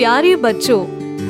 प्यारे बच्चों,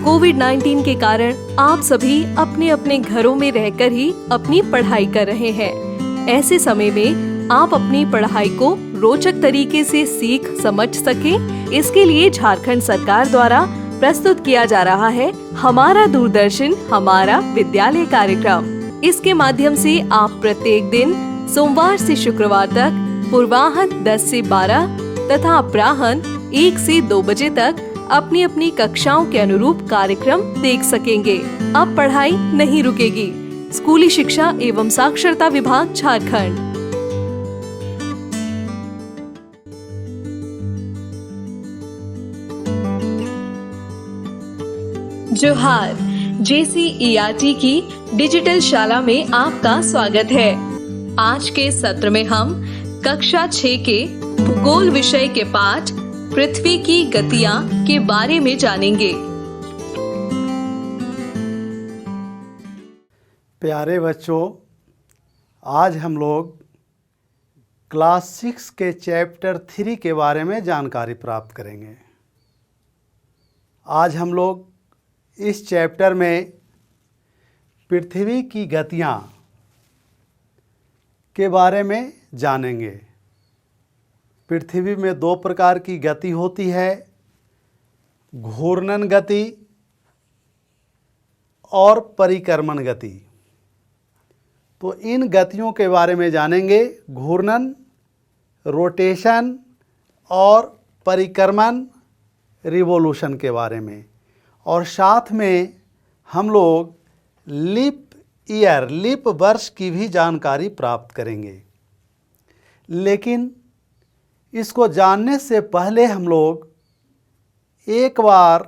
कोविड-19 के कारण आप सभी अपने अपने घरों में रहकर ही अपनी पढ़ाई कर रहे हैं। ऐसे समय में आप अपनी पढ़ाई को रोचक तरीके से सीख समझ सकें, इसके लिए झारखंड सरकार द्वारा प्रस्तुत किया जा रहा है हमारा दूरदर्शन हमारा विद्यालय कार्यक्रम। इसके माध्यम से आप प्रत्येक दिन सोमवार से शुक्रवार तक पूर्वाह्न 10 से 12 तथा अपराह्न 1 से 2 बजे तक अपनी अपनी कक्षाओं के अनुरूप कार्यक्रम देख सकेंगे। अब पढ़ाई नहीं रुकेगी। स्कूली शिक्षा एवं साक्षरता विभाग झारखंड। जोहार, JCERT की डिजिटल शाला में आपका स्वागत है। आज के सत्र में हम कक्षा 6 के भूगोल विषय के पाठ पृथ्वी की गतियां के बारे में जानेंगे। प्यारे बच्चों, आज हम लोग क्लास 6 के चैप्टर 3 के बारे में जानकारी प्राप्त करेंगे। आज हम लोग इस चैप्टर में पृथ्वी की गतियां के बारे में जानेंगे। पृथ्वी में 2 प्रकार की गति होती है, घूर्णन गति और परिक्रमण गति। तो इन गतियों के बारे में जानेंगे, घूर्णन, रोटेशन और परिक्रमण, रिवोल्यूशन के बारे में। और साथ में हम लोग लीप वर्ष की भी जानकारी प्राप्त करेंगे। लेकिन इसको जानने से पहले हम लोग एक बार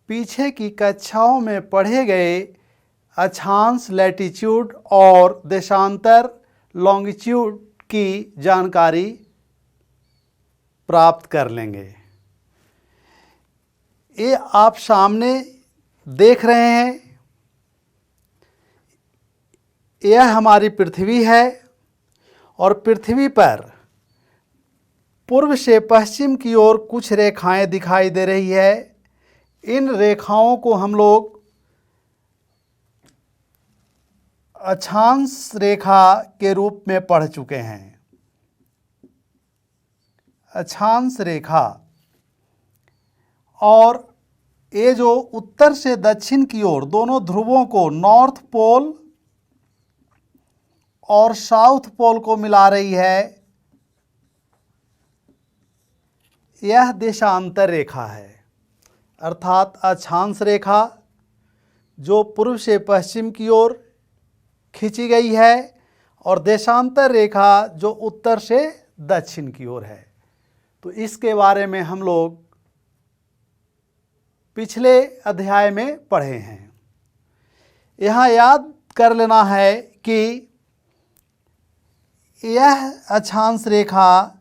पीछे की कक्षाओं में पढ़े गए अक्षांश लैटीट्यूड और देशांतर लॉन्गिट्यूड की जानकारी प्राप्त कर लेंगे। ये आप सामने देख रहे हैं, यह हमारी पृथ्वी है और पृथ्वी पर पूर्व से पश्चिम की ओर कुछ रेखाएं दिखाई दे रही है। इन रेखाओं को हम लोग अक्षांश रेखा के रूप में पढ़ चुके हैं। अक्षांश रेखा, और ये जो उत्तर से दक्षिण की ओर दोनों ध्रुवों को, नॉर्थ पोल और साउथ पोल को मिला रही है, यह देशांतर रेखा है। अर्थात अक्षांश रेखा जो पूर्व से पश्चिम की ओर खींची गई है और देशांतर रेखा जो उत्तर से दक्षिण की ओर है। तो इसके बारे में हम लोग पिछले अध्याय में पढ़े हैं। यहाँ याद कर लेना है कि यह अक्षांश रेखा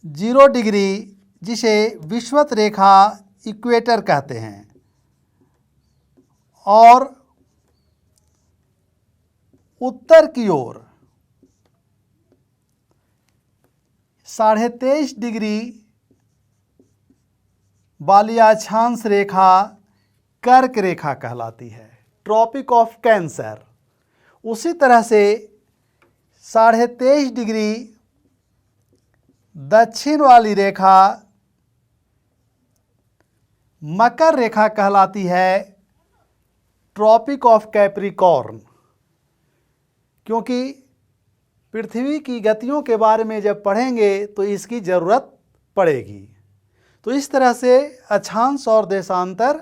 0 डिग्री, जिसे विषुवत रेखा इक्वेटर कहते हैं, और उत्तर की ओर 23.5 डिग्री वाली अक्षांश रेखा कर्क रेखा कहलाती है, ट्रॉपिक ऑफ कैंसर। उसी तरह से 23.5 डिग्री दक्षिण वाली रेखा मकर रेखा कहलाती है, ट्रॉपिक ऑफ कैप्रिकॉर्न। क्योंकि पृथ्वी की गतियों के बारे में जब पढ़ेंगे तो इसकी ज़रूरत पड़ेगी। तो इस तरह से अक्षांश और देशांतर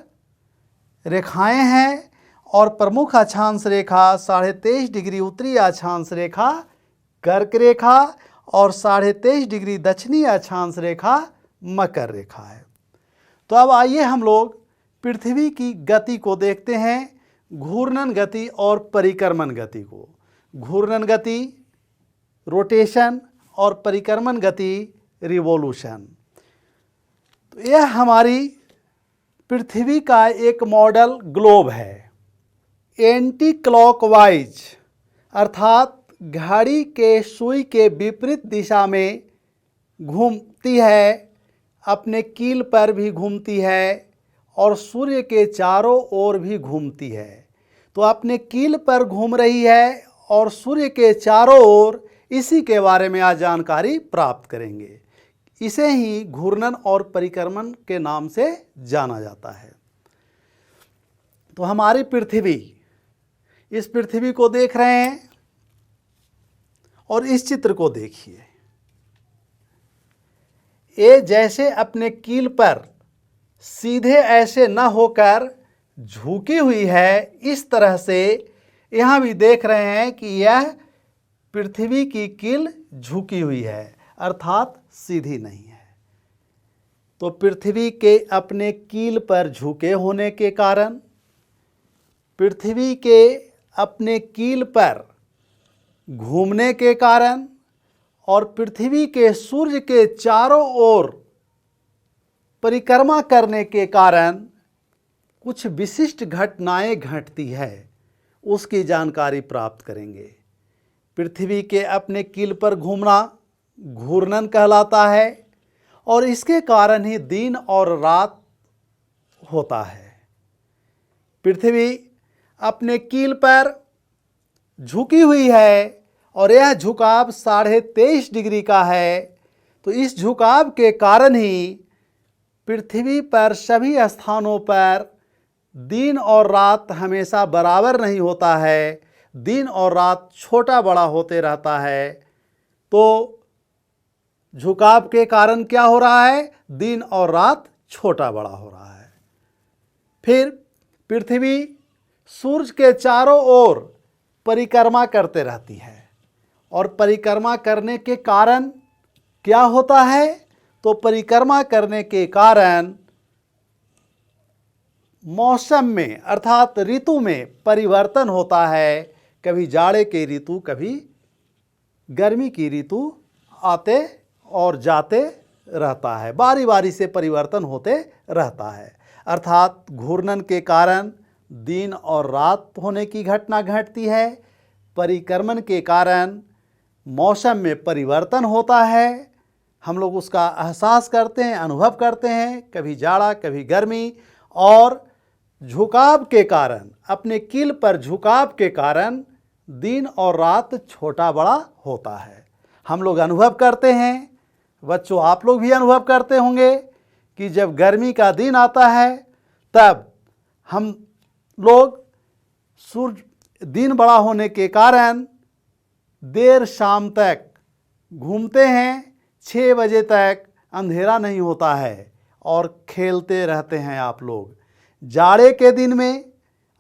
रेखाएं हैं, और प्रमुख अक्षांश रेखा 23.5 डिग्री उत्तरी अक्षांश रेखा कर्क रेखा और 23.5 डिग्री दक्षिणी अक्षांश रेखा मकर रेखा है। तो अब आइए हम लोग पृथ्वी की गति को देखते हैं, घूर्णन गति और परिक्रमण गति को। घूर्णन गति, रोटेशन, और परिक्रमण गति, रिवोल्यूशन। तो यह हमारी पृथ्वी का एक मॉडल ग्लोब है। एंटी क्लॉकवाइज अर्थात घड़ी के सुई के विपरीत दिशा में घूमती है अपने कील पर भी घूमती है और सूर्य के चारों ओर भी घूमती है। तो अपने कील पर घूम रही है और सूर्य के चारों ओर, इसी के बारे में आज जानकारी प्राप्त करेंगे। इसे ही घूर्णन और परिक्रमण के नाम से जाना जाता है। तो हमारी पृथ्वी, इस पृथ्वी को देख रहे हैं और इस चित्र को देखिए। ये जैसे अपने कील पर सीधे ऐसे न होकर झुकी हुई है, इस तरह से यहाँ भी देख रहे हैं कि यह पृथ्वी की कील झुकी हुई है, अर्थात सीधी नहीं है। तो पृथ्वी के अपने कील पर झुके होने के कारण, पृथ्वी के अपने कील पर घूमने के कारण और पृथ्वी के सूर्य के चारों ओर परिक्रमा करने के कारण कुछ विशिष्ट घटनाएं घटती है, उसकी जानकारी प्राप्त करेंगे। पृथ्वी के अपने कील पर घूमना घूर्णन कहलाता है और इसके कारण ही दिन और रात होता है। पृथ्वी अपने कील पर झुकी हुई है और यह झुकाव 23.5 डिग्री का है। तो इस झुकाव के कारण ही पृथ्वी पर सभी स्थानों पर दिन और रात हमेशा बराबर नहीं होता है, दिन और रात छोटा बड़ा होते रहता है। तो झुकाव के कारण क्या हो रहा है? दिन और रात छोटा बड़ा हो रहा है। फिर पृथ्वी सूर्य के चारों ओर परिक्रमा करते रहती है और परिक्रमा करने के कारण क्या होता है? तो परिक्रमा करने के कारण मौसम में, अर्थात ऋतु में परिवर्तन होता है। कभी जाड़े की ऋतु, कभी गर्मी की ऋतु आते और जाते रहता है, बारी बारी से परिवर्तन होते रहता है। अर्थात घूर्णन के कारण दिन और रात होने की घटना घटती है, परिक्रमण के कारण मौसम में परिवर्तन होता है, हम लोग उसका एहसास करते हैं, अनुभव करते हैं, कभी जाड़ा कभी गर्मी। और झुकाव के कारण, अपने कील पर झुकाव के कारण दिन और रात छोटा बड़ा होता है। हम लोग अनुभव करते हैं, बच्चों आप लोग भी अनुभव करते होंगे कि जब गर्मी का दिन आता है तब हम लोग सूर्य दिन बड़ा होने के कारण देर शाम तक घूमते हैं, 6 बजे तक अंधेरा नहीं होता है और खेलते रहते हैं आप लोग। जाड़े के दिन में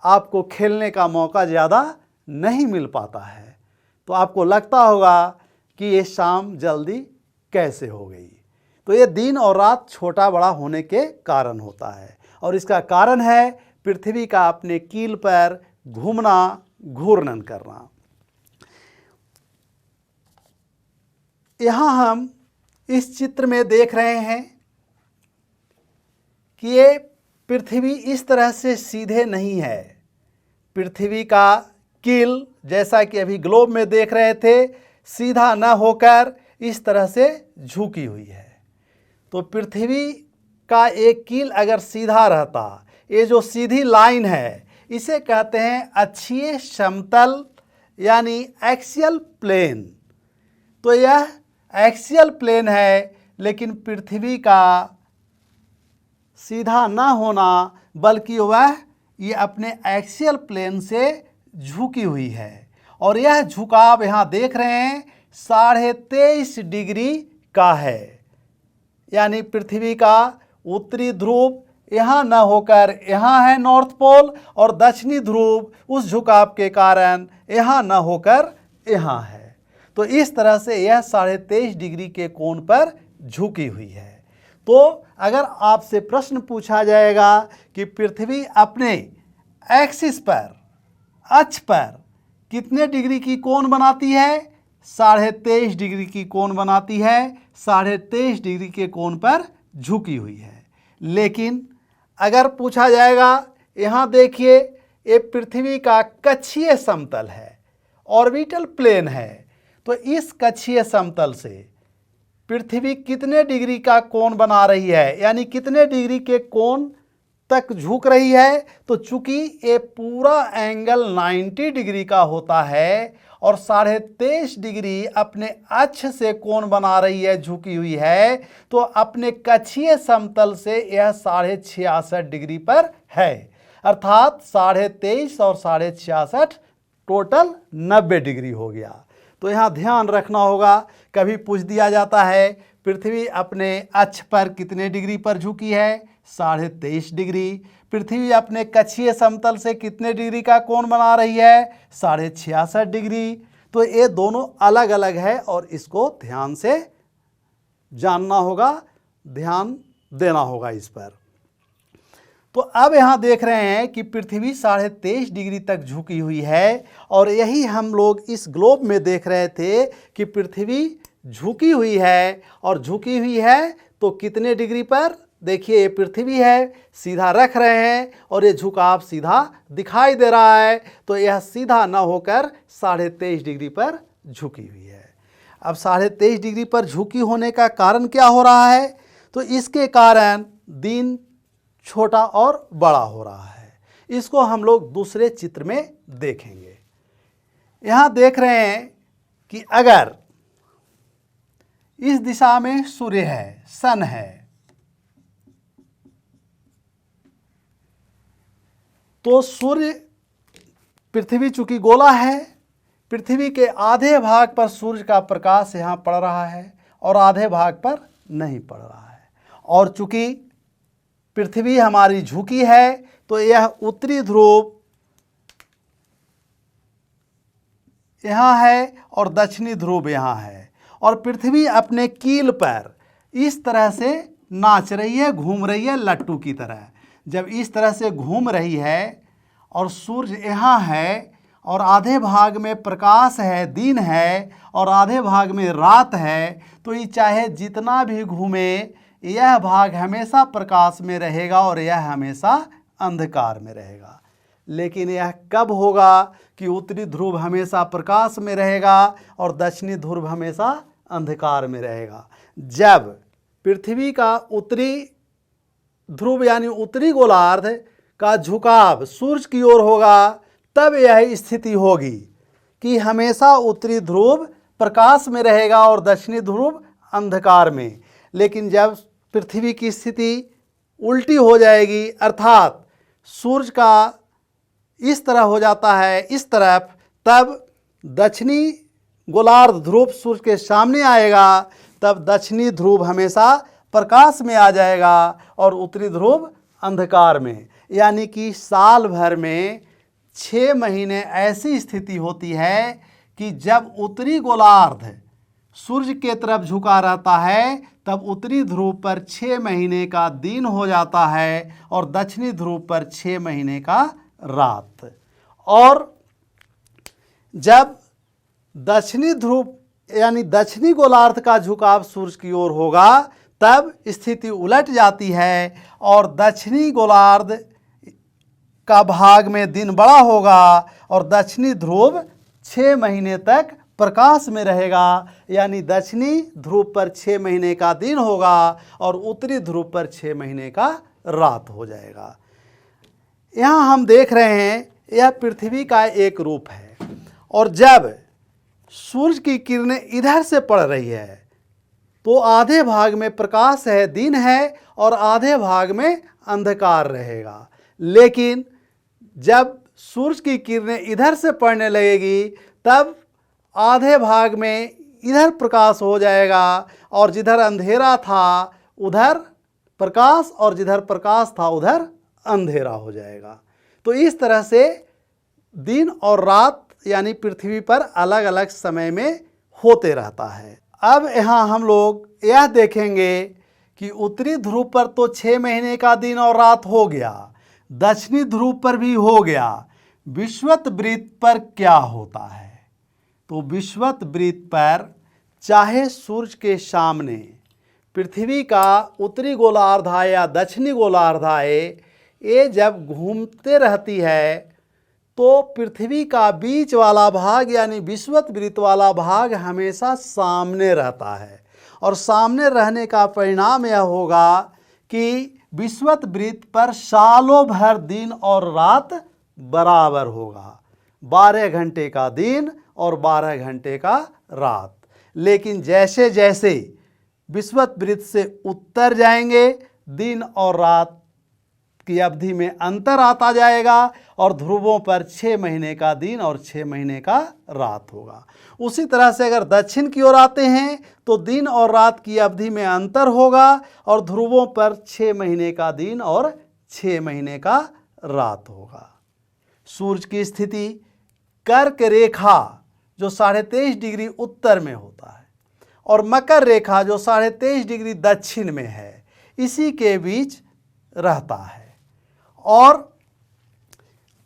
आपको खेलने का मौका ज़्यादा नहीं मिल पाता है, तो आपको लगता होगा कि ये शाम जल्दी कैसे हो गई। तो ये दिन और रात छोटा बड़ा होने के कारण होता है और इसका कारण है पृथ्वी का अपने कील पर घूमना, घूर्णन करना। यहाँ हम इस चित्र में देख रहे हैं कि ये पृथ्वी इस तरह से सीधे नहीं है। पृथ्वी का कील, जैसा कि अभी ग्लोब में देख रहे थे, सीधा न होकर इस तरह से झुकी हुई है। तो पृथ्वी का एक कील अगर सीधा रहता, ये जो सीधी लाइन है इसे कहते हैं अक्षीय समतल, यानी एक्सियल प्लेन। तो यह एक्सियल प्लेन है, लेकिन पृथ्वी का सीधा ना होना, बल्कि वह ये अपने एक्सियल प्लेन से झुकी हुई है। और यह झुकाव यहाँ देख रहे हैं 23.5 डिग्री का है, यानी पृथ्वी का उत्तरी ध्रुव यहाँ न होकर यहाँ है नॉर्थ पोल, और दक्षिणी ध्रुव उस झुकाव के कारण यहाँ न होकर यहाँ है। तो इस तरह से यह 23.5 डिग्री के कोण पर झुकी हुई है। तो अगर आपसे प्रश्न पूछा जाएगा कि पृथ्वी अपने एक्सिस पर, अक्ष पर कितने डिग्री की कोण बनाती है? 23.5 डिग्री की कोण बनाती है, 23.5 डिग्री के कोण पर झुकी हुई है। लेकिन अगर पूछा जाएगा, यहाँ देखिए ये पृथ्वी का कक्षीय समतल है, ऑर्बिटल प्लेन है, तो इस कक्षीय समतल से पृथ्वी कितने डिग्री का कोण बना रही है, यानी कितने डिग्री के कोण तक झुक रही है। तो चूंकि ये पूरा एंगल 90 डिग्री का होता है और 23.5 डिग्री अपने अक्ष से कोण बना रही है, झुकी हुई है, तो अपने कक्षीय समतल से यह 66.5 डिग्री पर है। अर्थात 23.5 और 66.5 टोटल 90 डिग्री हो गया। तो यहाँ ध्यान रखना होगा, कभी पूछ दिया जाता है पृथ्वी अपने अक्ष पर कितने डिग्री पर झुकी है, 23.5 डिग्री। पृथ्वी अपने कक्षीय समतल से कितने डिग्री का कोण बना रही है, 66.5 डिग्री। तो ये दोनों अलग अलग है और इसको ध्यान से जानना होगा, ध्यान देना होगा इस पर। तो अब यहाँ देख रहे हैं कि पृथ्वी 23.5 डिग्री तक झुकी हुई है और यही हम लोग इस ग्लोब में देख रहे थे कि पृथ्वी झुकी हुई है। और झुकी हुई है तो कितने डिग्री पर, देखिए ये पृथ्वी है, सीधा रख रहे हैं और ये झुकाव सीधा दिखाई दे रहा है, तो यह सीधा न होकर 23.5 डिग्री पर झुकी हुई है। अब 23.5 डिग्री पर झुकी होने का कारण क्या हो रहा है, तो इसके कारण दिन छोटा और बड़ा हो रहा है। इसको हम लोग दूसरे चित्र में देखेंगे। यहाँ देख रहे हैं कि अगर इस दिशा में सूर्य है, सन है, तो सूर्य, पृथ्वी चूंकि गोला है, पृथ्वी के आधे भाग पर सूर्य का प्रकाश यहाँ पड़ रहा है और आधे भाग पर नहीं पड़ रहा है। और चूंकि पृथ्वी हमारी झुकी है तो यह उत्तरी ध्रुव यहाँ है और दक्षिणी ध्रुव यहाँ है। और पृथ्वी अपने कील पर इस तरह से नाच रही है, घूम रही है लट्टू की तरह। जब इस तरह से घूम रही है और सूर्य यहाँ है और आधे भाग में प्रकाश है, दिन है, और आधे भाग में रात है, तो ये चाहे जितना भी घूमे यह भाग हमेशा प्रकाश में रहेगा और यह हमेशा अंधकार में रहेगा। लेकिन यह कब होगा कि उत्तरी ध्रुव हमेशा प्रकाश में रहेगा और दक्षिणी ध्रुव हमेशा अंधकार में रहेगा। जब पृथ्वी का उत्तरी ध्रुव यानी उत्तरी गोलार्ध का झुकाव सूर्य की ओर होगा, तब यह स्थिति होगी कि हमेशा उत्तरी ध्रुव प्रकाश में रहेगा और दक्षिणी ध्रुव अंधकार में। लेकिन जब पृथ्वी की स्थिति उल्टी हो जाएगी, अर्थात सूर्य का इस तरह हो जाता है इस तरफ, तब दक्षिणी गोलार्ध ध्रुव सूर्य के सामने आएगा, तब दक्षिणी ध्रुव हमेशा प्रकाश में आ जाएगा और उत्तरी ध्रुव अंधकार में। यानी कि साल भर में 6 महीने ऐसी स्थिति होती है कि जब उत्तरी गोलार्ध सूर्य के तरफ झुका रहता है, तब उत्तरी ध्रुव पर 6 महीने का दिन हो जाता है और दक्षिणी ध्रुव पर 6 महीने का रात। और जब दक्षिणी ध्रुव यानी दक्षिणी गोलार्ध का झुकाव सूर्य की ओर होगा, तब स्थिति उलट जाती है और दक्षिणी गोलार्ध का भाग में दिन बड़ा होगा और दक्षिणी ध्रुव 6 महीने तक प्रकाश में रहेगा। यानी दक्षिणी ध्रुव पर 6 महीने का दिन होगा और उत्तरी ध्रुव पर 6 महीने का रात हो जाएगा। यहाँ हम देख रहे हैं यह पृथ्वी का एक रूप है। और जब सूर्य की किरणें इधर से पड़ रही है तो आधे भाग में प्रकाश है, दिन है, और आधे भाग में अंधकार रहेगा। लेकिन जब सूर्य की किरणें इधर से पड़ने लगेगी, तब आधे भाग में इधर प्रकाश हो जाएगा और जिधर अंधेरा था उधर प्रकाश और जिधर प्रकाश था उधर अंधेरा हो जाएगा। तो इस तरह से दिन और रात यानी पृथ्वी पर अलग अलग समय में होते रहता है। अब यहाँ हम लोग यह देखेंगे कि उत्तरी ध्रुव पर तो 6 महीने का दिन और रात हो गया, दक्षिणी ध्रुव पर भी हो गया। विषुवत वृत्त पर क्या होता है? तो विषुवत वृत्त पर चाहे सूर्य के सामने पृथ्वी का उत्तरी गोलार्ध आए या दक्षिणी गोलार्ध आए, ये जब घूमते रहती है तो पृथ्वी का बीच वाला भाग यानी विषुवत वृत्त वाला भाग हमेशा सामने रहता है और सामने रहने का परिणाम यह होगा कि विषुवत वृत्त पर सालों भर दिन और रात बराबर होगा, 12 घंटे का दिन और 12 घंटे का रात। लेकिन जैसे जैसे विषुवत वृत्त से उत्तर जाएंगे, दिन और रात की अवधि में अंतर आता जाएगा और ध्रुवों पर 6 महीने का दिन और 6 महीने का रात होगा। उसी तरह से अगर दक्षिण की ओर आते हैं तो दिन और रात की अवधि में अंतर होगा और ध्रुवों पर 6 महीने का दिन और 6 महीने का रात होगा। सूर्य की स्थिति कर्क रेखा जो 23.5 डिग्री उत्तर में होता है और मकर रेखा जो 23.5 डिग्री दक्षिण में है, इसी के बीच रहता है। और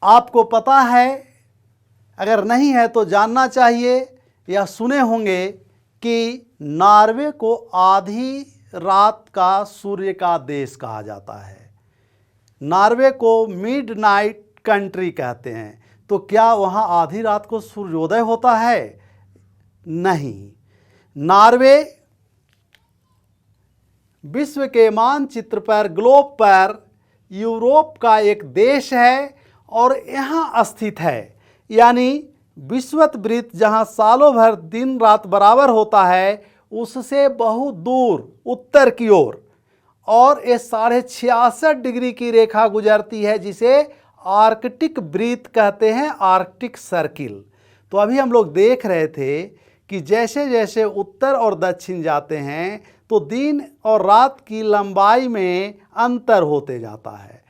आपको पता है, अगर नहीं है तो जानना चाहिए या सुने होंगे कि नॉर्वे को आधी रात का सूर्य का देश कहा जाता है। नॉर्वे को मिडनाइट कंट्री कहते हैं। तो क्या वहाँ आधी रात को सूर्योदय होता है? नहीं। नॉर्वे विश्व के मानचित्र पर, ग्लोब पर यूरोप का एक देश है और यहाँ स्थित है। यानी विषुवत वृत्त जहाँ सालों भर दिन रात बराबर होता है, उससे बहुत दूर उत्तर की ओर और ये 66.5 डिग्री की रेखा गुजरती है, जिसे आर्कटिक वृत्त कहते हैं, आर्कटिक सर्किल। तो अभी हम लोग देख रहे थे कि जैसे जैसे उत्तर और दक्षिण जाते हैं तो दिन और रात की लंबाई में अंतर होते जाता है।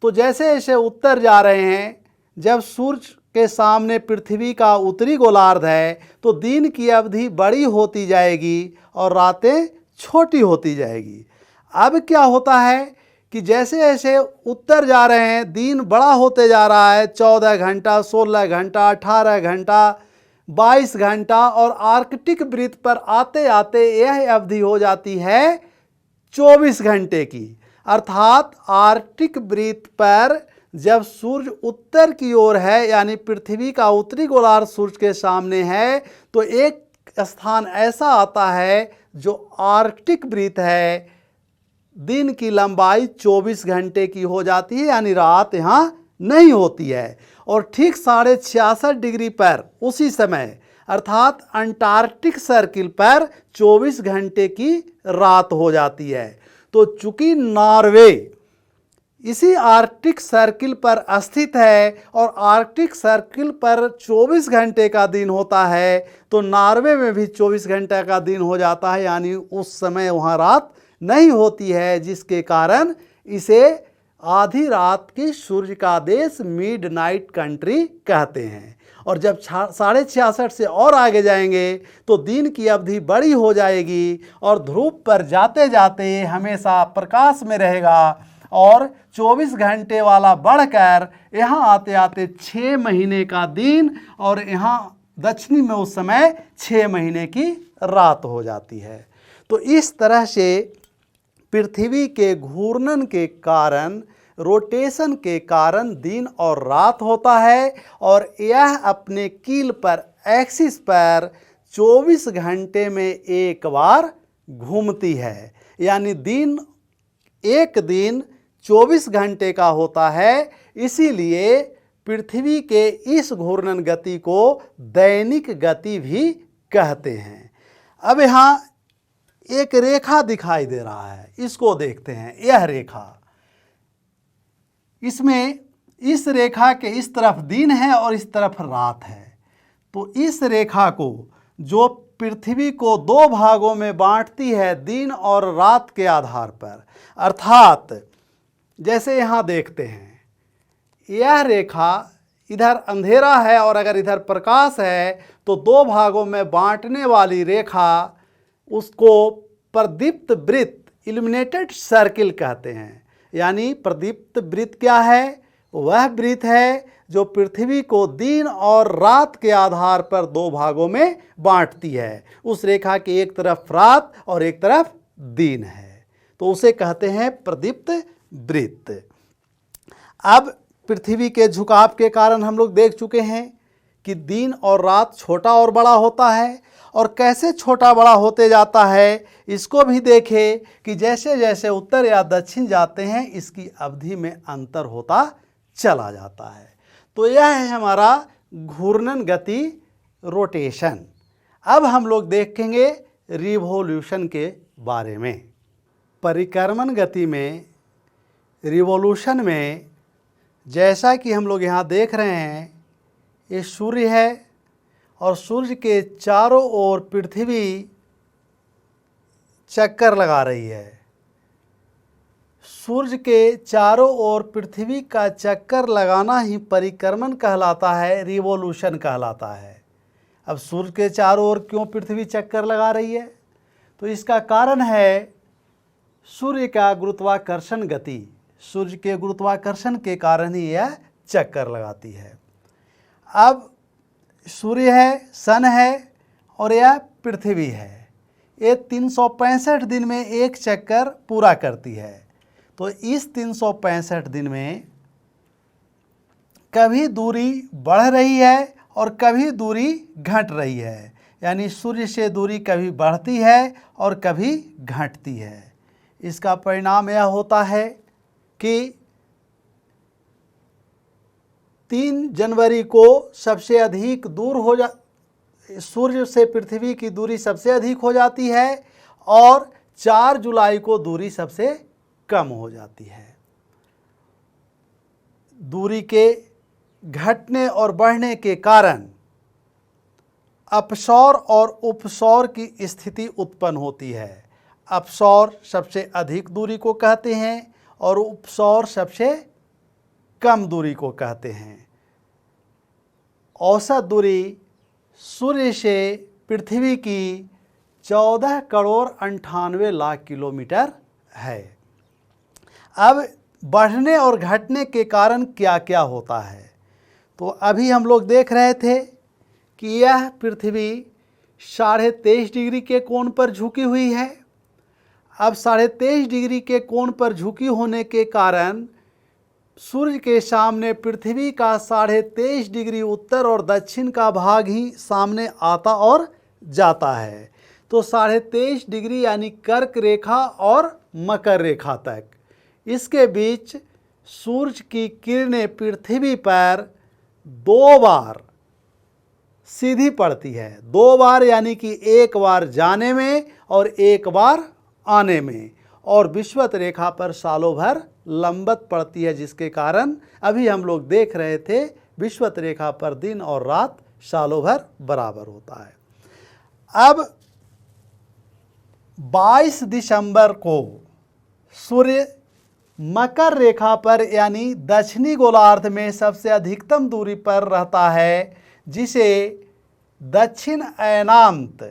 तो जैसे जैसे उत्तर जा रहे हैं, जब सूर्य के सामने पृथ्वी का उत्तरी गोलार्ध है तो दिन की अवधि बड़ी होती जाएगी और रातें छोटी होती जाएगी। अब क्या होता है कि जैसे जैसे उत्तर जा रहे हैं, दिन बड़ा होते जा रहा है, 14 घंटा, 16 घंटा, 18 घंटा, 22 घंटा, और आर्कटिक वृत्त पर आते आते यह अवधि हो जाती है 24 घंटे की। अर्थात आर्कटिक वृत्त पर जब सूर्य उत्तर की ओर है, यानी पृथ्वी का उत्तरी गोलार्ध सूर्य के सामने है, तो एक स्थान ऐसा आता है जो आर्कटिक वृत्त है, दिन की लंबाई 24 घंटे की हो जाती है, यानी रात यहाँ नहीं होती है। और ठीक 66.5 डिग्री पर उसी समय अर्थात अंटार्कटिक सर्किल पर 24 घंटे की रात हो जाती है। तो चूंकि नॉर्वे इसी आर्कटिक सर्किल पर स्थित है और आर्कटिक सर्किल पर 24 घंटे का दिन होता है, तो नॉर्वे में भी 24 घंटे का दिन हो जाता है, यानी उस समय वहाँ रात नहीं होती है, जिसके कारण इसे आधी रात की सूर्य का देश मिडनाइट कंट्री कहते हैं। और जब 66.5 से और आगे जाएंगे तो दिन की अवधि बड़ी हो जाएगी और ध्रुव पर जाते जाते हमेशा प्रकाश में रहेगा और 24 घंटे वाला बढ़कर यहाँ आते आते 6 महीने का दिन और यहाँ दक्षिणी में उस समय 6 महीने की रात हो जाती है। तो इस तरह से पृथ्वी के घूर्णन के कारण, रोटेशन के कारण दिन और रात होता है और यह अपने कील पर, एक्सिस पर 24 घंटे में एक बार घूमती है। यानी एक दिन 24 घंटे का होता है। इसीलिए पृथ्वी के इस घूर्णन गति को दैनिक गति भी कहते हैं। अब यहाँ एक रेखा दिखाई दे रहा है, इसको देखते हैं। यह रेखा, इसमें इस रेखा के इस तरफ दिन है और इस तरफ रात है। तो इस रेखा को, जो पृथ्वी को 2 भागों में बांटती है दिन और रात के आधार पर, अर्थात जैसे यहाँ देखते हैं, यह रेखा इधर अंधेरा है और अगर इधर प्रकाश है तो 2 भागों में बांटने वाली रेखा, उसको प्रदीप्त वृत्त, इल्यूमिनेटेड सर्किल कहते हैं। यानी प्रदीप्त वृत्त क्या है? वह वृत्त है जो पृथ्वी को दिन और रात के आधार पर 2 भागों में बांटती है। उस रेखा की एक तरफ रात और एक तरफ दिन है, तो उसे कहते हैं प्रदीप्त वृत्त। अब पृथ्वी के झुकाव के कारण हम लोग देख चुके हैं कि दिन और रात छोटा और बड़ा होता है, और कैसे छोटा बड़ा होते जाता है इसको भी देखें कि जैसे जैसे उत्तर या दक्षिण जाते हैं इसकी अवधि में अंतर होता चला जाता है। तो यह है हमारा घूर्णन गति, रोटेशन। अब हम लोग देखेंगे रिवोल्यूशन के बारे में। परिक्रमण गति में, रिवोल्यूशन में, जैसा कि हम लोग यहाँ देख रहे हैं, ये सूर्य है और सूर्य के चारों ओर पृथ्वी चक्कर लगा रही है। सूर्य के चारों ओर पृथ्वी का चक्कर लगाना ही परिक्रमण कहलाता है, रिवोल्यूशन कहलाता है। अब सूर्य के चारों ओर क्यों पृथ्वी चक्कर लगा रही है? तो इसका कारण है सूर्य का गुरुत्वाकर्षण गति। सूर्य के गुरुत्वाकर्षण के कारण ही यह चक्कर लगाती है। अब सूर्य है, सन है और यह पृथ्वी है। ये 365 दिन में एक चक्कर पूरा करती है। तो इस 365 दिन में कभी दूरी बढ़ रही है और कभी दूरी घट रही है, यानी सूर्य से दूरी कभी बढ़ती है और कभी घटती है। इसका परिणाम यह होता है कि 3 जनवरी को सबसे अधिक दूर सूर्य से पृथ्वी की दूरी सबसे अधिक हो जाती है और 4 जुलाई को दूरी सबसे कम हो जाती है। दूरी के घटने और बढ़ने के कारण अपसौर और उपसौर की स्थिति उत्पन्न होती है। अपसौर सबसे अधिक दूरी को कहते हैं और उपसौर सबसे कम दूरी को कहते हैं। औसत दूरी सूर्य से पृथ्वी की 14 करोड़ 98 लाख किलोमीटर है। अब बढ़ने और घटने के कारण क्या क्या होता है? तो अभी हम लोग देख रहे थे कि यह पृथ्वी 23.5 डिग्री के कोण पर झुकी हुई है। अब 23.5 डिग्री के कोण पर झुकी होने के कारण सूर्य के सामने पृथ्वी का 23.5 डिग्री उत्तर और दक्षिण का भाग ही सामने आता और जाता है। तो 23.5 डिग्री यानी कर्क रेखा और मकर रेखा तक, इसके बीच सूर्य की किरणें पृथ्वी पर 2 बार सीधी पड़ती है। 2 बार यानी कि एक बार जाने में और एक बार आने में, और विषुवत रेखा पर सालों भर लंबवत पड़ती है, जिसके कारण अभी हम लोग देख रहे थे विषुवत रेखा पर दिन और रात सालों भर बराबर होता है। अब 22 दिसंबर को सूर्य मकर रेखा पर यानी दक्षिणी गोलार्ध में सबसे अधिकतम दूरी पर रहता है, जिसे दक्षिण अयनांत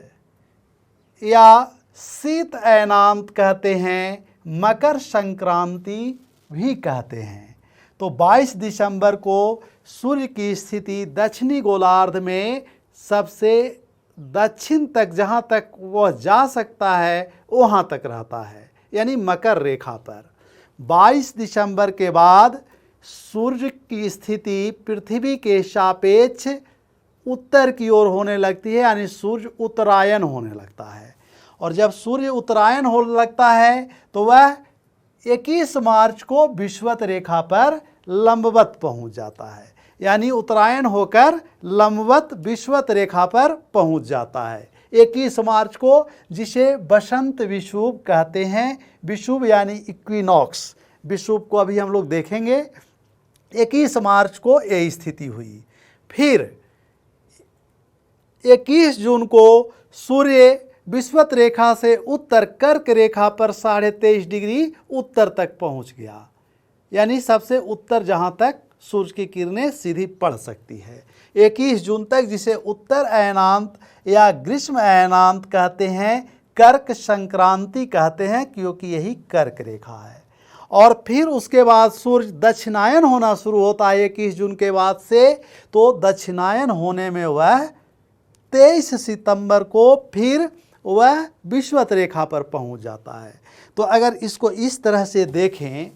या शीत अयनांत कहते हैं, मकर संक्रांति भी कहते हैं। तो 22 दिसंबर को सूर्य की स्थिति दक्षिणी गोलार्ध में सबसे दक्षिण तक, जहाँ तक वह जा सकता है वहाँ तक रहता है, यानी मकर रेखा पर। 22 दिसंबर के बाद सूर्य की स्थिति पृथ्वी के सापेक्ष उत्तर की ओर होने लगती है, यानी सूर्य उत्तरायण होने लगता है। और जब सूर्य उत्तरायण होने लगता है तो वह 21 मार्च को विषुवत रेखा पर लंबवत पहुंच जाता है, यानी उत्तरायण होकर लंबवत विषुवत रेखा पर पहुंच जाता है 21 मार्च को, जिसे बसंत विषुव कहते हैं। विषुव यानी इक्विनॉक्स, विषुव को अभी हम लोग देखेंगे। 21 मार्च को ये स्थिति हुई। फिर 21 जून को सूर्य विषुवत रेखा से उत्तर कर्क रेखा पर 23.5 डिग्री उत्तर तक पहुंच गया, यानी सबसे उत्तर जहां तक सूर्य की किरणें सीधी पड़ सकती है 21 जून तक, जिसे उत्तर अयनांत या ग्रीष्म अयनांत कहते हैं, कर्क संक्रांति कहते हैं, क्योंकि यही कर्क रेखा है। और फिर उसके बाद सूर्य दक्षिणायन होना शुरू होता है 21 जून के बाद से। तो दक्षिणायन होने में वह 23 सितंबर को फिर वह विषुवत रेखा पर पहुंच जाता है। तो अगर इसको इस तरह से देखें,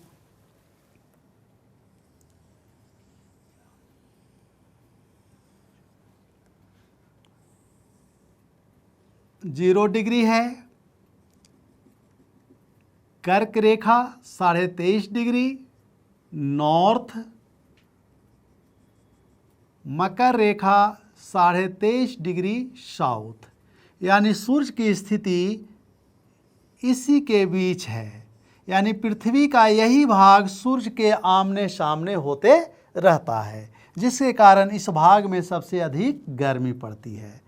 0 डिग्री है। कर्क रेखा 23.5 डिग्री नॉर्थ। मकर रेखा 23.5 डिग्री साउथ। यानी सूर्य की स्थिति इसी के बीच है। यानी पृथ्वी का यही भाग सूर्य के आमने सामने होते रहता है, जिसके कारण इस भाग में सबसे अधिक गर्मी पड़ती है।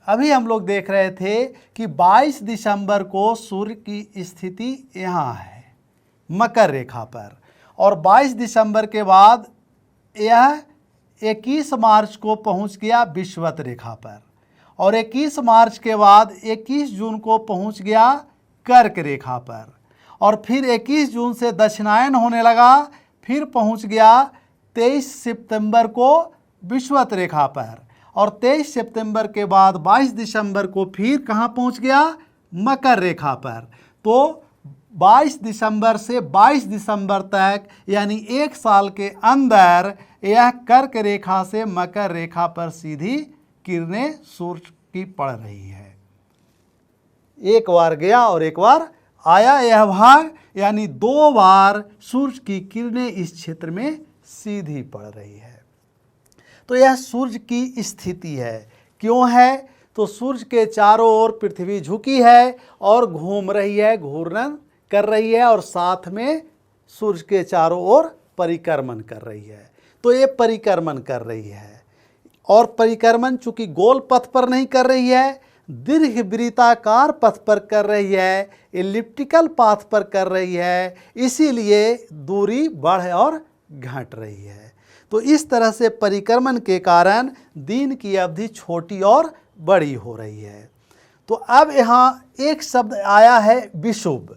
अभी हम लोग देख रहे थे कि 22 दिसंबर को सूर्य की स्थिति यहाँ है मकर रेखा पर, और 22 दिसंबर के बाद यह 21 मार्च को पहुँच गया विषुवत रेखा पर, और 21 मार्च के बाद 21 जून को पहुँच गया कर्क रेखा पर, और फिर 21 जून से दक्षिणायन होने लगा, फिर पहुँच गया 23 सितंबर को विषुवत रेखा पर, और 23 सितंबर के बाद 22 दिसंबर को फिर कहाँ पहुँच गया मकर रेखा पर। तो 22 दिसंबर से 22 दिसंबर तक यानी एक साल के अंदर यह कर्क रेखा से मकर रेखा पर सीधी किरणें सूर्य की पड़ रही है। एक बार गया और एक बार आया यह भाग, यानी 2 बार सूर्य की किरणें इस क्षेत्र में सीधी पड़ रही है। तो यह सूर्य की स्थिति है। क्यों है? तो सूर्य के चारों ओर पृथ्वी झुकी है और घूम रही है, घूर्णन कर रही है, और साथ में सूर्य के चारों ओर परिक्रमण कर रही है। तो ये परिक्रमण कर रही है, और परिक्रमण चूंकि गोल पथ पर नहीं कर रही है, दीर्घवृत्ताकार पथ पर कर रही है, एलिप्टिकल पाथ पर कर रही है, इसीलिए दूरी बढ़ और घट रही है। तो इस तरह से परिक्रमण के कारण दिन की अवधि छोटी और बड़ी हो रही है। तो अब यहाँ एक शब्द आया है विषुव।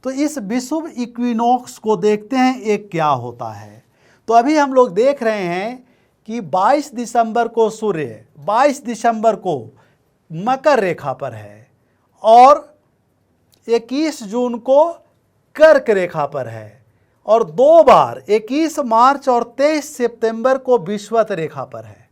तो इस विषुव इक्विनॉक्स को देखते हैं एक क्या होता है। तो अभी हम लोग देख रहे हैं कि 22 दिसंबर को सूर्य 22 दिसंबर को मकर रेखा पर है, और 21 जून को कर्क रेखा पर है, और 2 बार 21 मार्च और 23 सितंबर को विषुवत रेखा पर है।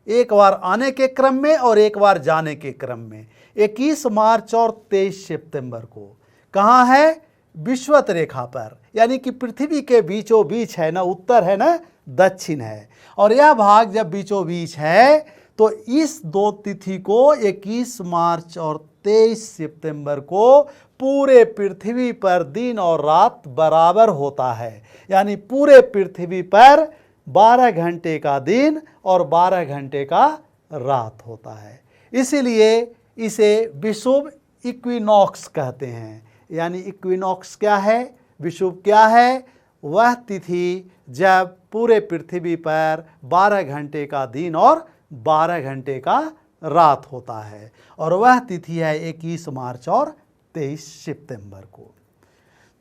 एक बार आने के क्रम में और एक बार जाने के क्रम में। 21 मार्च और 23 सितंबर को कहाँ है? विषुवत रेखा पर, यानी कि पृथ्वी के बीचों बीच है ना, उत्तर है ना दक्षिण है। और यह भाग जब बीचों बीच है तो इस 2 तिथि को 21 मार्च और 23 सितंबर को पूरे पृथ्वी पर दिन और रात बराबर होता है। यानी पूरे पृथ्वी पर 12 घंटे का दिन और 12 घंटे का रात होता है। इसीलिए इसे विषुव इक्विनॉक्स कहते हैं। यानी इक्विनॉक्स क्या है, विषुव क्या है? वह तिथि जब पूरे पृथ्वी पर 12 घंटे का दिन और 12 घंटे का रात होता है, और वह तिथि है 21 मार्च और 23 सितंबर को।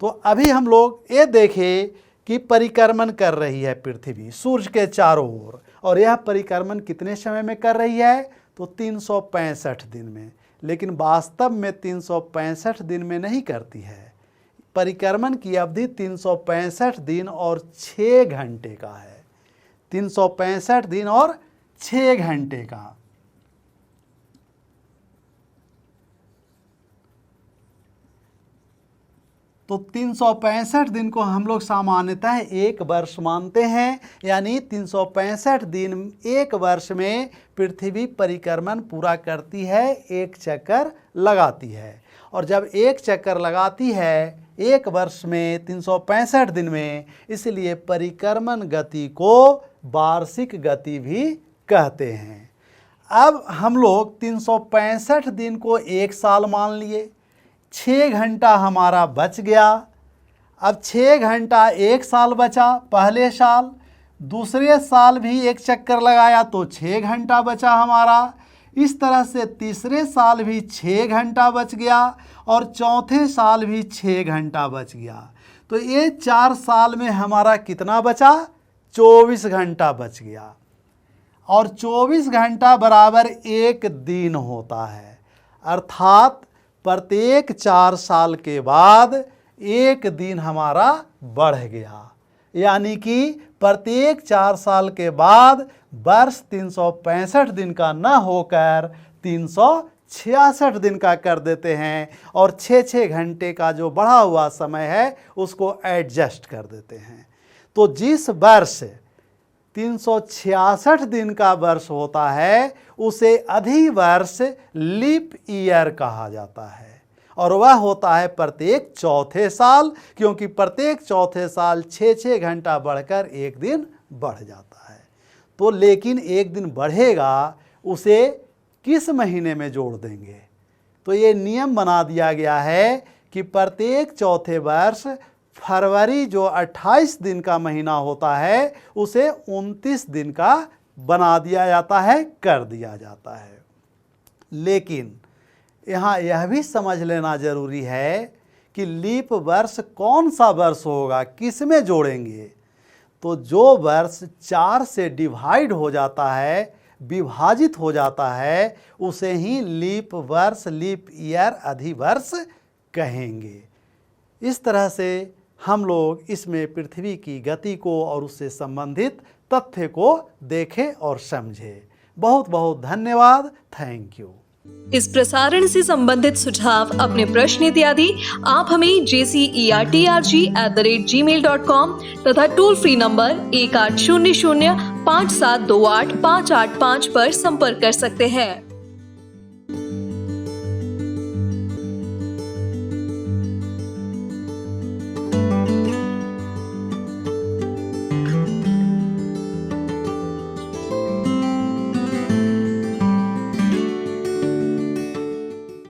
तो अभी हम लोग ये देखें कि परिक्रमण कर रही है पृथ्वी सूर्य के चारों ओर, और यह परिक्रमण कितने समय में कर रही है? तो 365 दिन में। लेकिन वास्तव में 365 दिन में नहीं करती है। परिक्रमण की अवधि 365 दिन और 6 घंटे का है। 365 दिन और 6 घंटे का। तो 365 दिन को हम लोग सामान्यतः एक वर्ष मानते हैं। यानी 365 दिन एक वर्ष में पृथ्वी परिक्रमण पूरा करती है, एक चक्कर लगाती है। और जब एक चक्कर लगाती है एक वर्ष में 365 दिन में, इसलिए परिक्रमण गति को वार्षिक गति भी कहते हैं। अब हम लोग 365 दिन को एक साल मान लिए, 6 घंटा हमारा बच गया। अब 6 घंटा एक साल बचा, पहले साल। दूसरे साल भी एक चक्कर लगाया तो 6 घंटा बचा हमारा। इस तरह से तीसरे साल भी 6 घंटा बच गया, और चौथे साल भी 6 घंटा बच गया। तो ये 4 साल में हमारा कितना बचा? 24 घंटा बच गया। और 24 घंटा बराबर एक दिन होता है। अर्थात प्रत्येक 4 साल के बाद एक दिन हमारा बढ़ गया। यानी कि प्रत्येक 4 साल के बाद वर्ष 365 दिन का न होकर 66 दिन का कर देते हैं और 6-6 घंटे का जो बढ़ा हुआ समय है उसको एडजस्ट कर देते हैं। तो जिस वर्ष 366 दिन का वर्ष होता है उसे अधिवर्ष लीप ईयर कहा जाता है, और वह होता है प्रत्येक चौथे साल, क्योंकि प्रत्येक चौथे साल 6-6 घंटा बढ़कर एक दिन बढ़ जाता है। तो लेकिन एक दिन बढ़ेगा उसे किस महीने में जोड़ देंगे? तो ये नियम बना दिया गया है कि प्रत्येक चौथे वर्ष फरवरी जो 28 दिन का महीना होता है उसे 29 दिन का बना दिया जाता है, कर दिया जाता है। लेकिन यहाँ यह भी समझ लेना जरूरी है कि लीप वर्ष कौन सा वर्ष होगा, किस में जोड़ेंगे? तो जो वर्ष 4 से डिवाइड हो जाता है, विभाजित हो जाता है, उसे ही लीप वर्ष, लीप ईयर, अधिवर्ष कहेंगे। इस तरह से हम लोग इसमें पृथ्वी की गति को और उससे संबंधित तथ्य को देखें और समझें। बहुत बहुत धन्यवाद। Thank you. इस प्रसारण से संबंधित सुझाव, अपने प्रश्न इत्यादि आप हमें jcertrg@gmail.com तथा टोल फ्री नंबर 1800 5728 585 पर संपर्क कर सकते हैं।